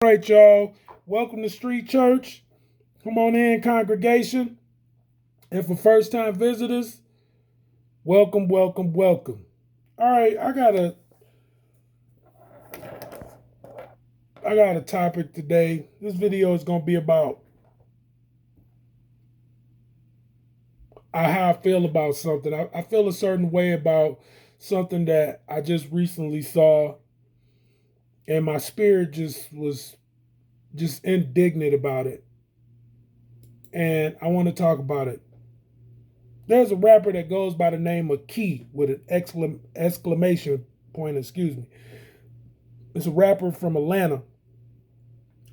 All right, y'all. Welcome to Street Church. Come on in, congregation. And for first time visitors, welcome, welcome, welcome. All right, I got a topic today. This video is gonna be about how I feel about something. I feel a certain way about something that I just recently saw, and my spirit just was just indignant about it. And I want to talk about it. There's a rapper that goes by the name of Key with an exclamation point, excuse me. It's a rapper from Atlanta,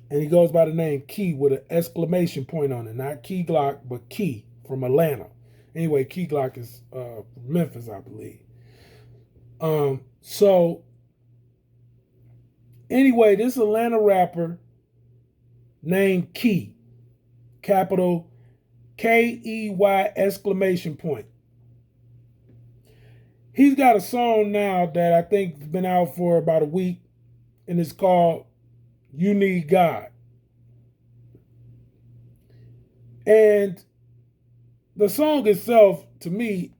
and he goes by the name Key with an exclamation point on it. Not Key Glock, but Key from Atlanta. Anyway, Key Glock is from Memphis, I believe. So anyway, this Atlanta rapper named Key, capital Key exclamation point. He's got a song now that I think has been out for about a week, and it's called You Need God. And the song itself, to me,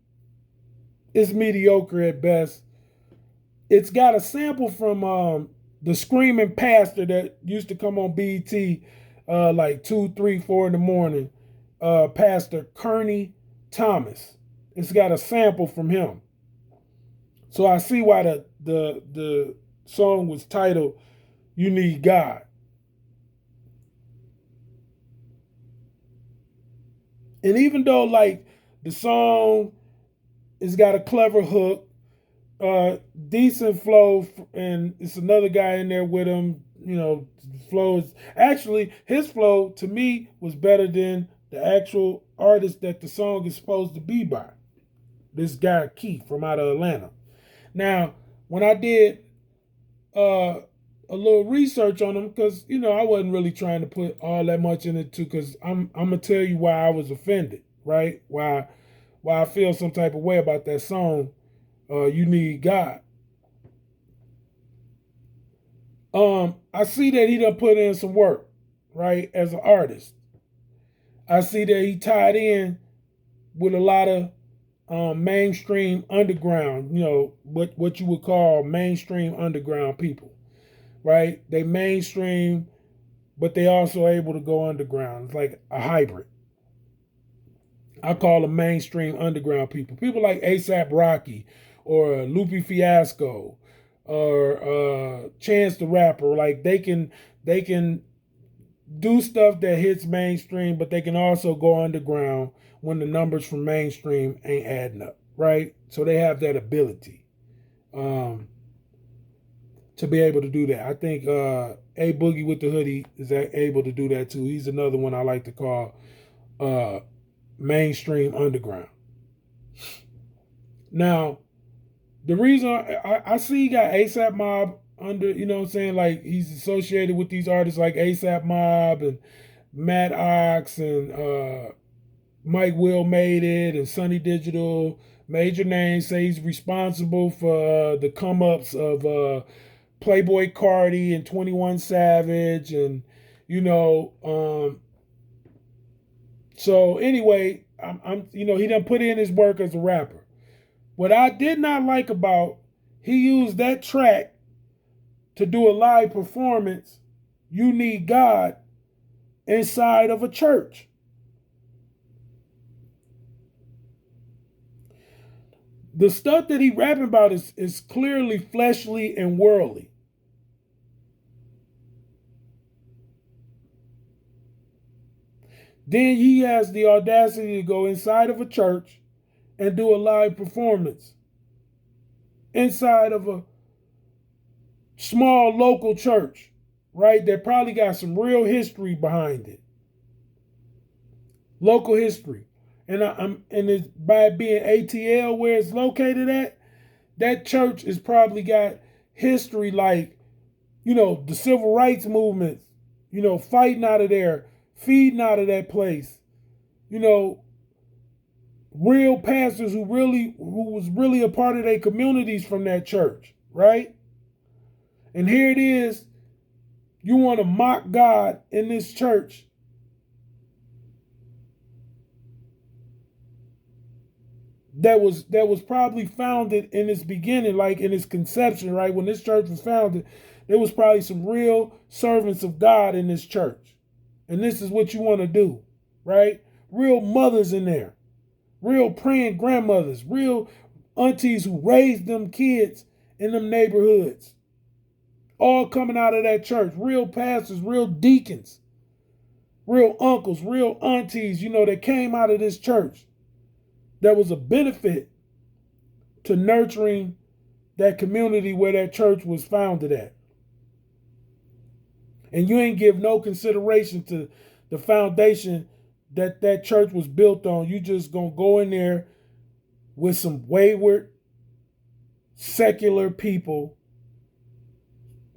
is mediocre at best. It's got a sample from the Screaming Pastor that used to come on BET like 2, 3, 4 in the morning. Pastor Kearney Thomas. It's got a sample from him. So I see why the song was titled You Need God. And even though like the song has got a clever hook, decent flow, and it's another guy in there with him, flow is actually his flow to me was better than the actual artist that the song is supposed to be by. This guy Keith from out of Atlanta. Now, when I did a little research on him, because I wasn't really trying to put all that much in it too, because I'm gonna tell you why I was offended, right? Why I feel some type of way about that song. You Need God. I see that he done put in some work, right, as an artist. I see that he tied in with a lot of mainstream underground, what you would call mainstream underground people, right? They mainstream, but they also able to go underground. It's like a hybrid. I call them mainstream underground people. People like ASAP Rocky or Lupe Fiasco or Chance the Rapper. Like they can do stuff that hits mainstream, but they can also go underground when the numbers from mainstream ain't adding up, right? So they have that ability to be able to do that. I think A Boogie with the Hoodie is able to do that too. He's another one I like to call mainstream underground. Now, the reason I see he got ASAP Mob under, what I'm saying? Like he's associated with these artists like ASAP Mob and Matt Ox and Mike Will Made It and Sunny Digital. Major names say he's responsible for the come ups of Playboy Cardi and 21 Savage and so anyway, I'm he done put in his work as a rapper. What I did not like about he used that track to do a live performance, You Need God, inside of a church. The stuff that he rapping about is clearly fleshly and worldly. Then he has the audacity to go inside of a church and do a live performance inside of a small local church, right? That probably got some real history behind it. Local history. And it's by it being ATL where it's located at, that church has probably got history like, the civil rights movements, fighting out of there, feeding out of that place. Real pastors who was really a part of their communities from that church, right? And here it is, You want to mock God in this church that was probably founded in its beginning, like in its conception, right? When this church was founded, there was probably some real servants of God in this church. And this is what you want to do, right? Real mothers in there, real praying grandmothers, real aunties who raised them kids in them neighborhoods, all coming out of that church. Real pastors, real deacons, real uncles, real aunties, that came out of this church. That was a benefit to nurturing that community where that church was founded at. And you ain't give no consideration to the foundation that church was built on. You just gonna go in there with some wayward, secular people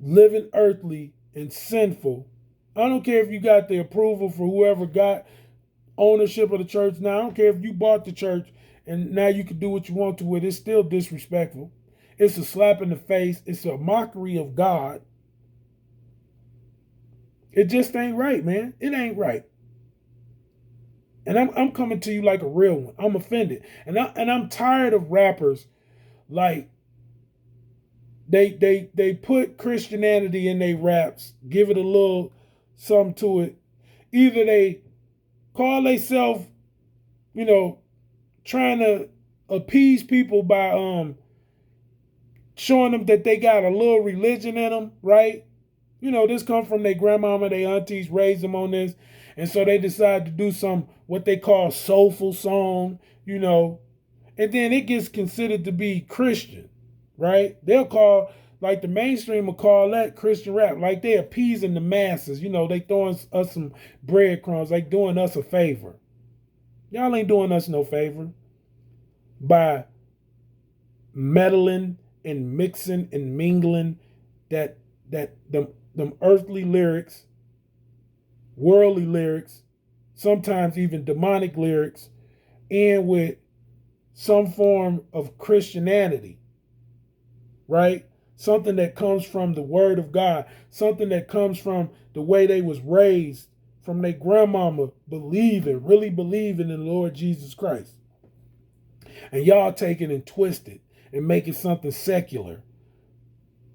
living earthly and sinful. I don't care if you got the approval for whoever got ownership of the church. Now, I don't care if you bought the church and now you can do what you want to with it. It's still disrespectful. It's a slap in the face. It's a mockery of God. It just ain't right, man. It ain't right. And I'm coming to you like a real one. I'm offended. And I'm tired of rappers like they put Christianity in their raps, give it a little something to it. Either they call themselves, trying to appease people by showing them that they got a little religion in them, right? This come from their grandmama, their aunties raised them on this. And so they decide to do some, what they call soulful song, and then it gets considered to be Christian, right? They'll call, like the mainstream will call that Christian rap. Like they appeasing the masses, they throwing us some breadcrumbs, like doing us a favor. Y'all ain't doing us no favor by meddling and mixing and mingling them earthly lyrics, worldly lyrics, sometimes even demonic lyrics, and with some form of Christianity, right? Something that comes from the word of God, something that comes from the way they was raised, from their grandmama really believing in the Lord Jesus Christ. And y'all take it and twist it and make it something secular,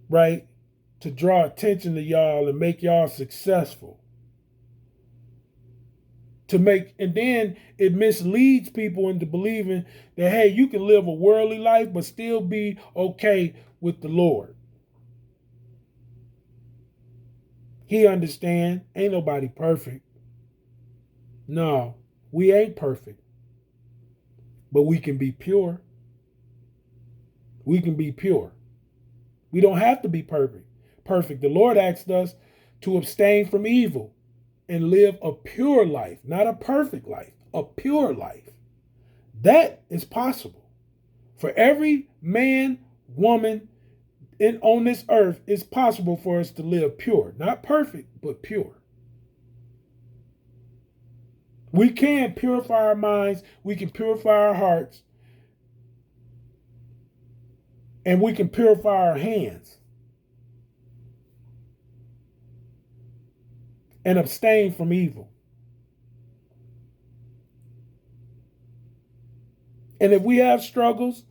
right? To draw attention to y'all and make y'all successful. And then it misleads people into believing that, hey, you can live a worldly life but still be okay with the Lord. He understand, ain't nobody perfect. No, we ain't perfect. But we can be pure. We can be pure. We don't have to be perfect. The Lord asked us to abstain from evil and live a pure life, not a perfect life, a pure life. That is possible. For every man, woman on this earth, it's possible for us to live pure. Not perfect, but pure. We can purify our minds, we can purify our hearts, and we can purify our hands. And abstain from evil. And if we have struggles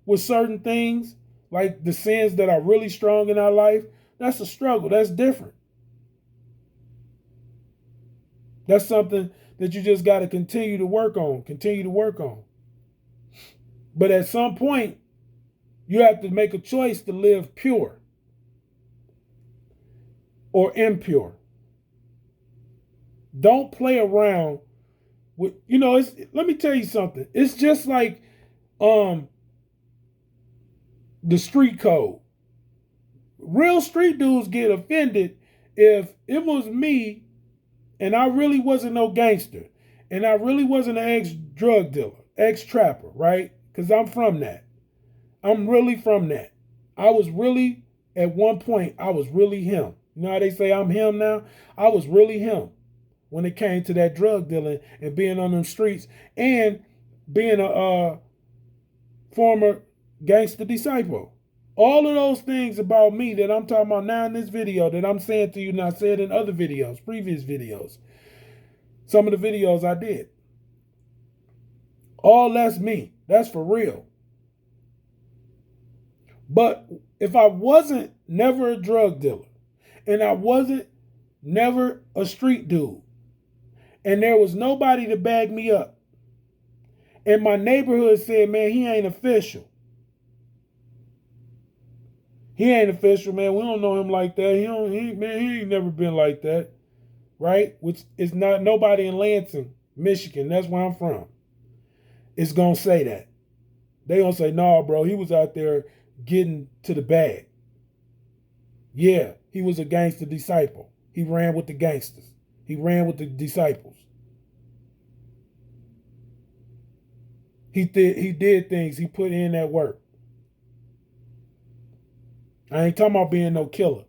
with certain things, like the sins that are really strong in our life, that's a struggle. That's different. That's something that you just got to continue to work on. But at some point, you have to make a choice to live pure or impure. Don't play around with, let me tell you something. It's just like the street code. Real street dudes get offended if it was me and I really wasn't no gangster and I really wasn't an ex-drug dealer, ex-trapper, right? Because I'm from that. I'm really from that. I was really, at one point, I was really him. You know how they say I'm him now? I was really him when it came to that drug dealing and being on them streets and being a former gangster disciple. All of those things about me that I'm talking about now in this video that I'm saying to you and I said in other videos, previous videos, some of the videos I did. All that's me. That's for real. But if I wasn't never a drug dealer and I wasn't never a street dude and there was nobody to back me up and my neighborhood said, man, he ain't official. He ain't official, man. We don't know him like that. He ain't never been like that. Right? Which is not nobody in Lansing, Michigan. That's where I'm from. It's gonna say that. They gonna say, no, bro, he was out there getting to the bag. Yeah, he was a gangster disciple. He ran with the gangsters. He ran with the disciples. He did things. He put in that work. I ain't talking about being no killer.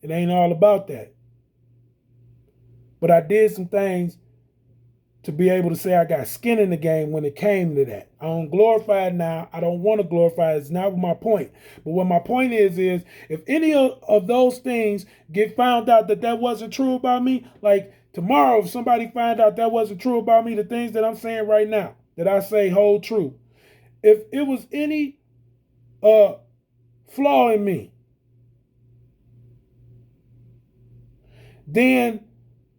It ain't all about that. But I did some things to be able to say I got skin in the game when it came to that. I don't glorify it now. I don't want to glorify it. It's not my point. But what my point is if any of those things get found out that wasn't true about me, like tomorrow if somebody find out that wasn't true about me, the things that I'm saying right now, that I say hold true. If it was any flaw in me, then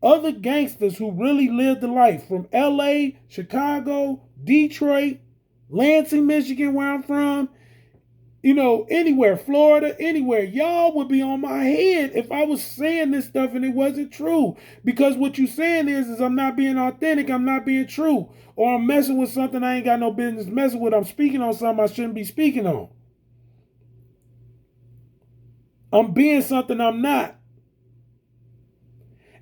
other gangsters who really lived the life from LA, Chicago, Detroit, Lansing, Michigan, where I'm from, anywhere, Florida, anywhere, y'all would be on my head if I was saying this stuff and it wasn't true. Because what you're saying is I'm not being authentic, I'm not being true, or I'm messing with something I ain't got no business messing with. I'm speaking on something I shouldn't be speaking on. I'm being something I'm not.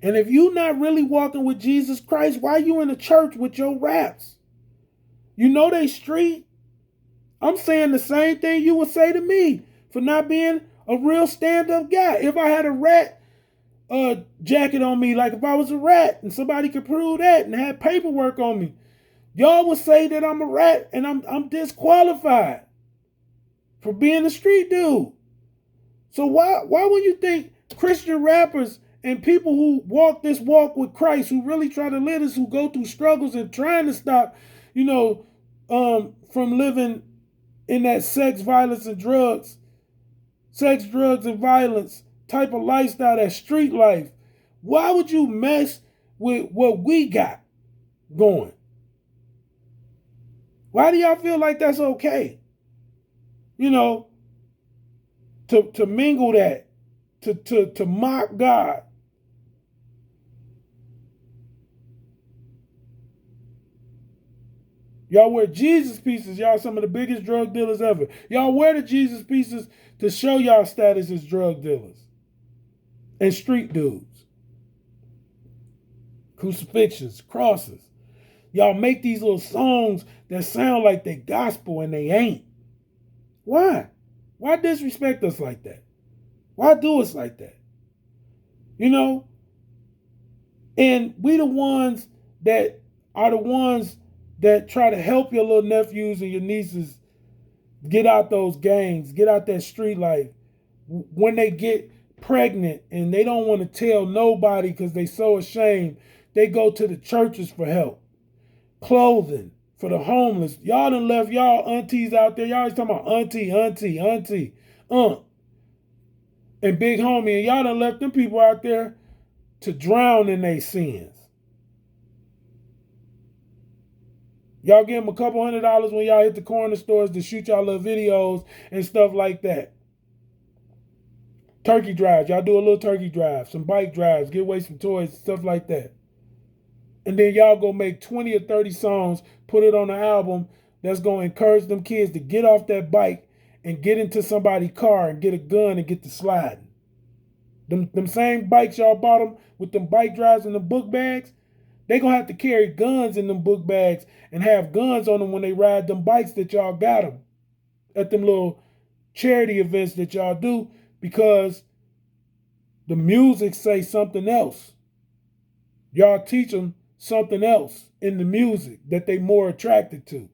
And if you're not really walking with Jesus Christ, why you in the church with your raps? You know they street. I'm saying the same thing you would say to me for not being a real stand-up guy. If I had a rat jacket on me, like if I was a rat and somebody could prove that and had paperwork on me, y'all would say that I'm a rat and I'm disqualified for being a street dude. So why would you think Christian rappers and people who walk this walk with Christ, who really try to live this, who go through struggles and trying to stop, from living in that sex, drugs and violence type of lifestyle, that street life, why would you mess with what we got going? Why do y'all feel like that's okay? To mingle that, to mock God. Y'all wear Jesus pieces. Y'all some of the biggest drug dealers ever. Y'all wear the Jesus pieces to show y'all status as drug dealers and street dudes. Crucifixions, crosses. Y'all make these little songs that sound like they gospel and they ain't. Why? Why disrespect us like that? Why do us like that? And we the ones that are the ones that try to help your little nephews and your nieces get out those gangs, get out that street life. When they get pregnant and they don't want to tell nobody because they so ashamed, they go to the churches for help. Clothing for the homeless. Y'all done left y'all aunties out there. Y'all always talking about auntie, aunt, and big homie. And y'all done left them people out there to drown in their sins. Y'all give them a couple $100 when y'all hit the corner stores to shoot y'all little videos and stuff like that. Turkey drives. Y'all do a little turkey drive, some bike drives, give away some toys, stuff like that. And then y'all go make 20 or 30 songs, put it on an album that's going to encourage them kids to get off that bike and get into somebody's car and get a gun and get to sliding. Them same bikes y'all bought them with them bike drives and the book bags, they going to have to carry guns in them book bags and have guns on them when they ride them bikes that y'all got them at them little charity events that y'all do, because the music say something else. Y'all teach them something else in the music that they more attracted to.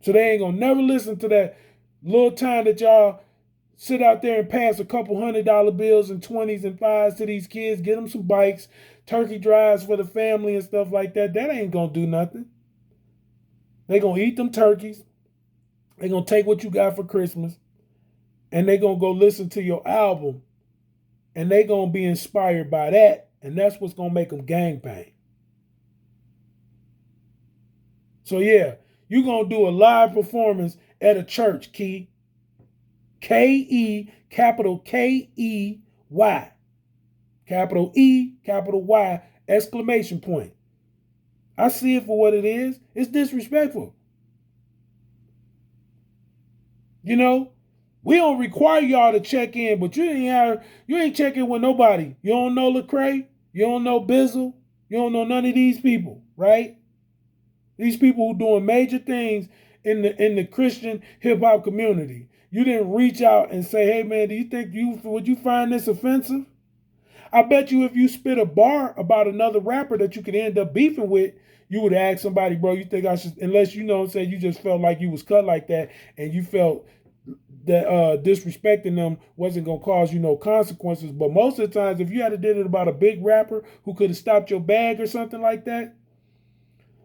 So they ain't going to never listen to that Little time that y'all sit out there and pass a couple $100 bills and 20s and 5s to these kids, get them some bikes, turkey drives for the family and stuff like that. That ain't gonna do nothing. They gonna eat them turkeys. They gonna take what you got for Christmas, and they gonna go listen to your album, and they gonna be inspired by that, and that's what's gonna make them gangbang. So yeah, you gonna do a live performance at a church, Key. K-E, capital K-E-Y. Capital E, capital Y, exclamation point. I see it for what it is. It's disrespectful. You know, we don't require y'all to check in, but you ain't checking with nobody. You don't know Lecrae, you don't know Bizzle, you don't know none of these people, right? These people who doing major things in the Christian hip hop community. You didn't reach out and say, hey man, do you think would you find this offensive? I bet you if you spit a bar about another rapper that you could end up beefing with, you would ask somebody, bro, you think I should, unless you know what I'm saying, you just felt like you was cut like that and you felt that disrespecting them wasn't gonna cause you no consequences. But most of the times, if you had did it about a big rapper who could have stopped your bag or something like that,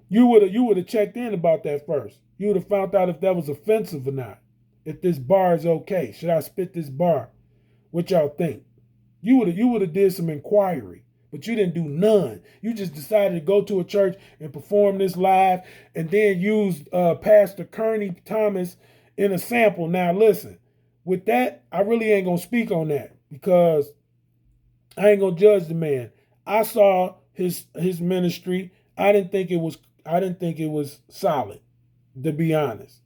you would have checked in about that first. You would have found out if that was offensive or not. If this bar is okay, should I spit this bar? What y'all think? You would have did some inquiry, but you didn't do none. You just decided to go to a church and perform this live, and then use Pastor Kearney Thomas in a sample. Now listen, with that, I really ain't gonna speak on that because I ain't gonna judge the man. I saw his ministry. I didn't think it was solid, to be honest.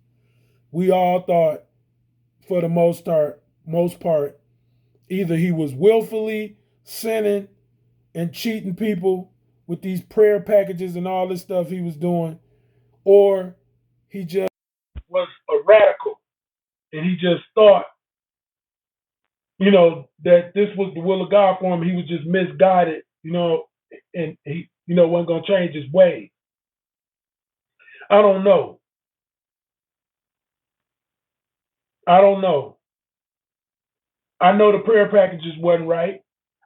We all thought, for the most part, either he was willfully sinning and cheating people with these prayer packages and all this stuff he was doing, or he just was a radical and he just thought, that this was the will of God for him. He was just misguided, and he, wasn't gonna change his ways. I don't know. I don't know. I know the prayer packages wasn't right.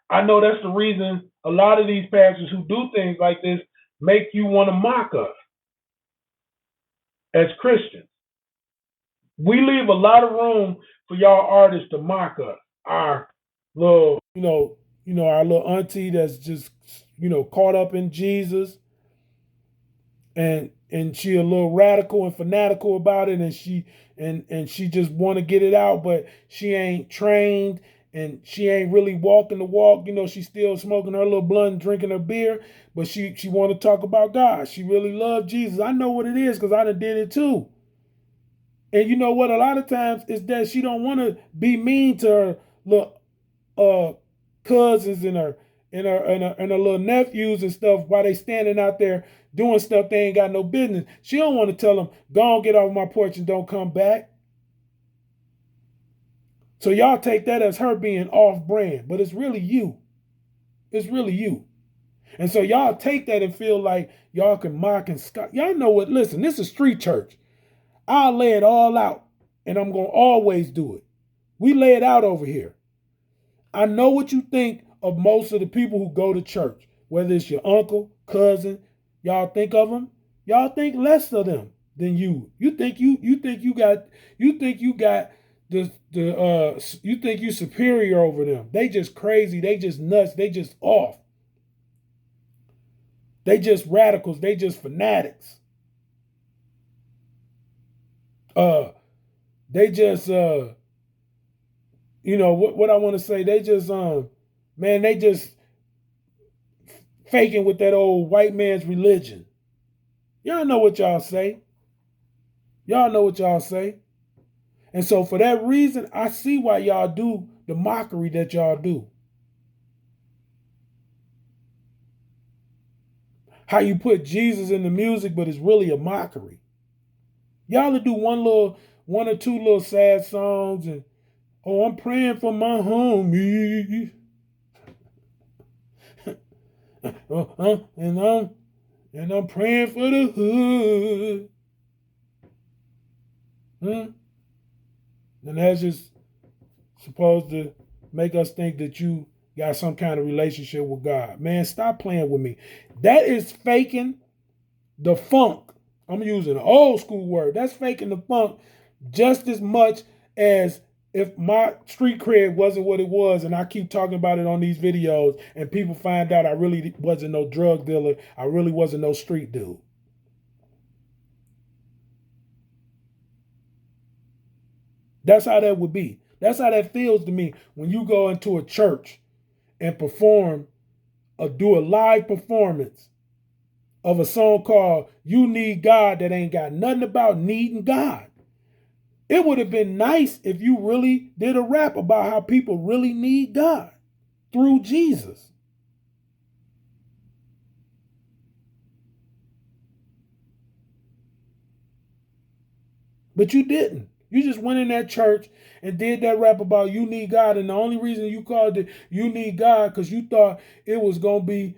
I know that's the reason a lot of these pastors who do things like this make you want to mock us as Christians. We leave a lot of room for y'all artists to mock us. Our little, our little auntie that's just, caught up in Jesus, and she a little radical and fanatical about it, and she just want to get it out, but she ain't trained and she ain't really walking the walk. She's still smoking her little blunt and drinking her beer, but she want to talk about God. She really loved Jesus. I know what it is because I done did it too. And you know what? A lot of times it's that she don't want to be mean to her little cousins and her little nephews and stuff while they standing out there doing stuff they ain't got no business. She don't want to tell them, go on, get off my porch and don't come back. So y'all take that as her being off brand, but it's really you. It's really you. And so y'all take that and feel like y'all can mock and scoff. Y'all know what? Listen, this is street church. I'll lay it all out, and I'm going to always do it. We lay it out over here. I know what you think of most of the people who go to church, whether it's your uncle, cousin. Y'all think of them. Y'all think less of them than you. You think you got you think you superior over them. They just crazy. They just nuts. They just off. They just radicals. They just fanatics. They just what I want to say. They just man, they just faking with that old white man's religion. Y'all know what y'all say. Y'all know what y'all say. And so for that reason, I see why y'all do the mockery that y'all do. How you put Jesus in the music, but it's really a mockery. Y'all will do one or two little sad songs and, oh, I'm praying for my homie. and I'm praying for the hood. Huh? And that's just supposed to make us think that you got some kind of relationship with God. Man, stop playing with me. That is faking the funk. I'm using an old school word. That's faking the funk just as much as if my street cred wasn't what it was and I keep talking about it on these videos and people find out I really wasn't no drug dealer. I really wasn't no street dude. That's how that would be. That's how that feels to me when you go into a church and perform or do a live performance of a song called You Need God that ain't got nothing about needing God. It would have been nice if you really did a rap about how people really need God through Jesus. But you didn't. You just went in that church and did that rap about you need God. And the only reason you called it You Need God because you thought it was going to be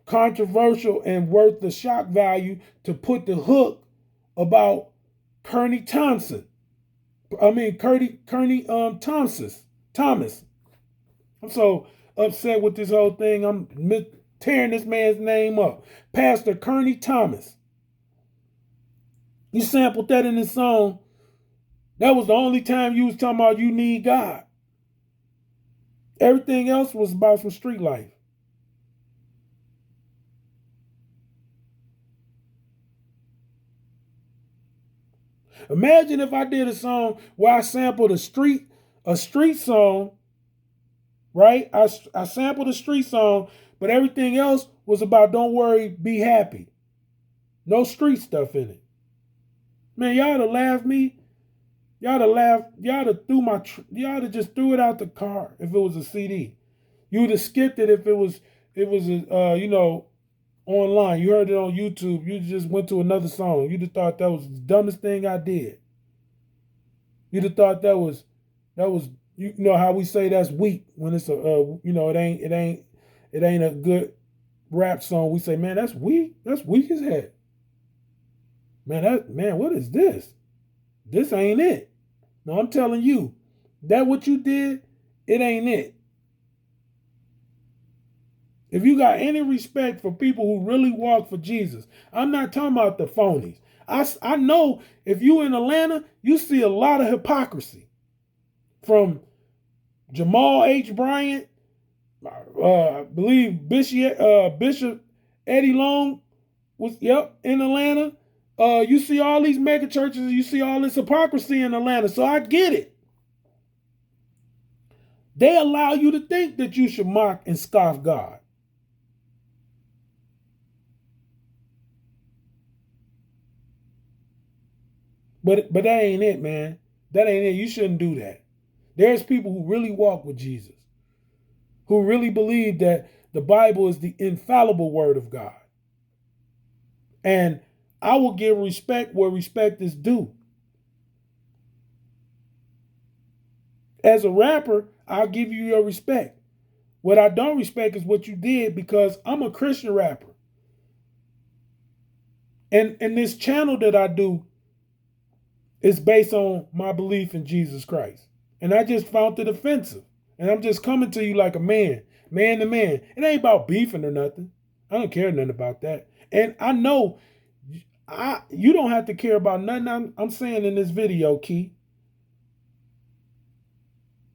controversial and worth the shock value to put the hook about Kearney Thompson. Kearney Thomas. I'm so upset with this whole thing. I'm tearing this man's name up. Pastor Kearney Thomas. You sampled that in the song. That was the only time you was talking about you need God. Everything else was about some street life. Imagine if I did a song where I sampled a street song, right? I sampled a street song, but everything else was about don't worry, be happy. No street stuff in it. Man, y'all have laughed me. Y'all have laughed. Y'all have just threw it out the car if it was a CD. You would have skipped it if it was online. You heard it on YouTube. You just went to another song. You'd have thought that was the dumbest thing I did. You'd have thought that was you know how we say that's weak when it's it ain't a good rap song. We say, man, that's weak. That's weak as heck. Man, what is this? This ain't it. No, I'm telling you, that what you did, it ain't it. If you got any respect for people who really walk for Jesus, I'm not talking about the phonies. I know if you in Atlanta, you see a lot of hypocrisy from Jamal H. Bryant, I believe Bishop Eddie Long was in Atlanta. You see all these mega churches, you see all this hypocrisy in Atlanta. So I get it. They allow you to think that you should mock and scoff God. But that ain't it, man. That ain't it. You shouldn't do that. There's people who really walk with Jesus, who really believe that the Bible is the infallible word of God. And I will give respect where respect is due. As a rapper, I'll give you your respect. What I don't respect is what you did because I'm a Christian rapper. And this channel that I do is based on my belief in Jesus Christ. And I just found it offensive. And I'm just coming to you like a man to man. It ain't about beefing or nothing. I don't care nothing about that. And I know you don't have to care about nothing I'm saying in this video, Key.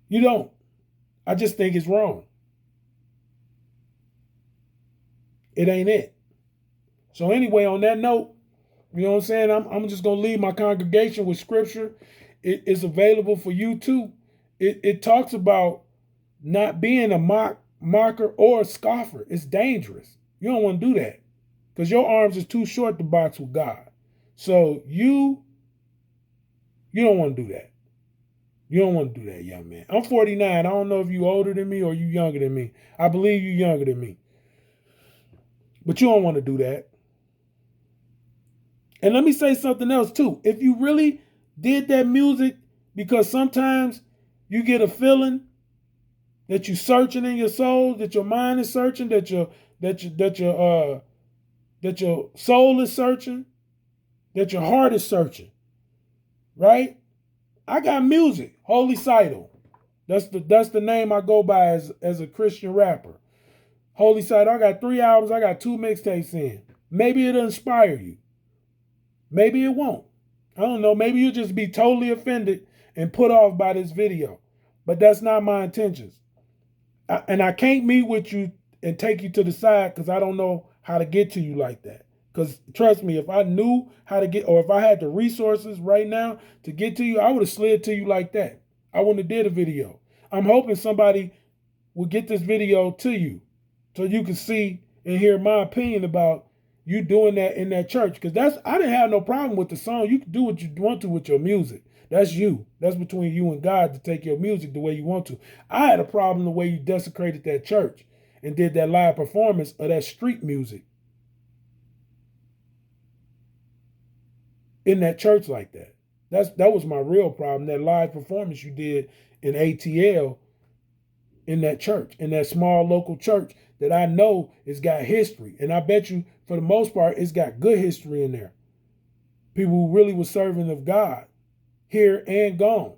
You don't. I just think it's wrong. It ain't it. So anyway, on that note, you know what I'm saying? I'm just going to leave my congregation with scripture. It's available for you too. It talks about not being a mocker or a scoffer. It's dangerous. You don't want to do that because your arms is too short to box with God. So you don't want to do that. You don't want to do that, young man. I'm 49. I don't know if you older than me or you younger than me. I believe you younger than me. But you don't want to do that. And let me say something else too. If you really did that music because sometimes you get a feeling that you're searching in your soul, that your mind is searching, that your soul is searching, that your heart is searching, right? I got music, Holy Seidel. That's the name I go by as a Christian rapper. Holy Seidel. I got 3 albums. I got 2 mixtapes in. Maybe it'll inspire you. Maybe it won't. I don't know. Maybe you'll just be totally offended and put off by this video. But that's not my intentions. And I can't meet with you and take you to the side because I don't know how to get to you like that. Because trust me, if I knew how to get, or if I had the resources right now to get to you, I would have slid to you like that. I wouldn't have did a video. I'm hoping somebody will get this video to you so you can see and hear my opinion about you doing that in that church. Because I didn't have no problem with the song. You can do what you want to with your music. That's you. That's between you and God to take your music the way you want to. I had a problem the way you desecrated that church and did that live performance of that street music in that church like that. That was my real problem, that live performance you did in ATL in that church, in that small local church that I know has got history. And I bet you, for the most part, it's got good history in there. People who really were serving of God, here and gone,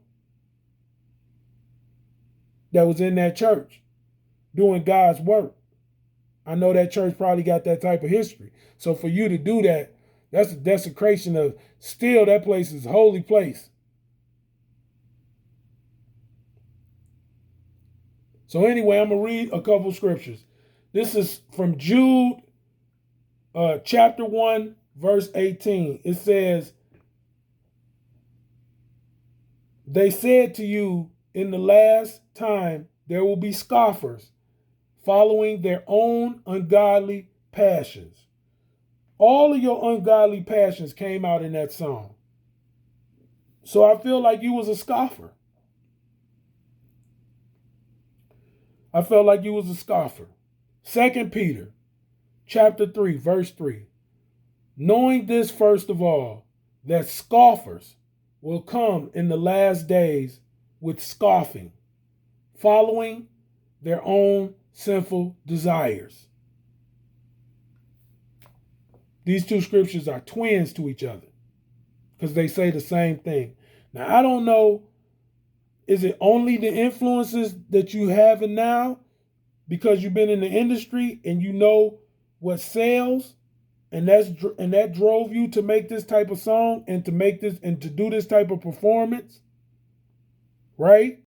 that was in that church doing God's work. I know that church probably got that type of history. So for you to do that, that's a desecration of, still that place is a holy place. So anyway, I'm going to read a couple scriptures. This is from Jude chapter 1, verse 18. It says, they said to you, in the last time there will be scoffers, following their own ungodly passions. All of your ungodly passions came out in that song. So I feel like you was a scoffer. I felt like you was a scoffer. 2 Peter chapter 3, verse 3. Knowing this first of all, that scoffers will come in the last days with scoffing, following their own sinful desires. These two scriptures are twins to each other because they say the same thing. Now, I don't know, is it only the influences that you have now because you've been in the industry and you know what sells, and that drove you to make this type of song and to make this and to do this type of performance, right?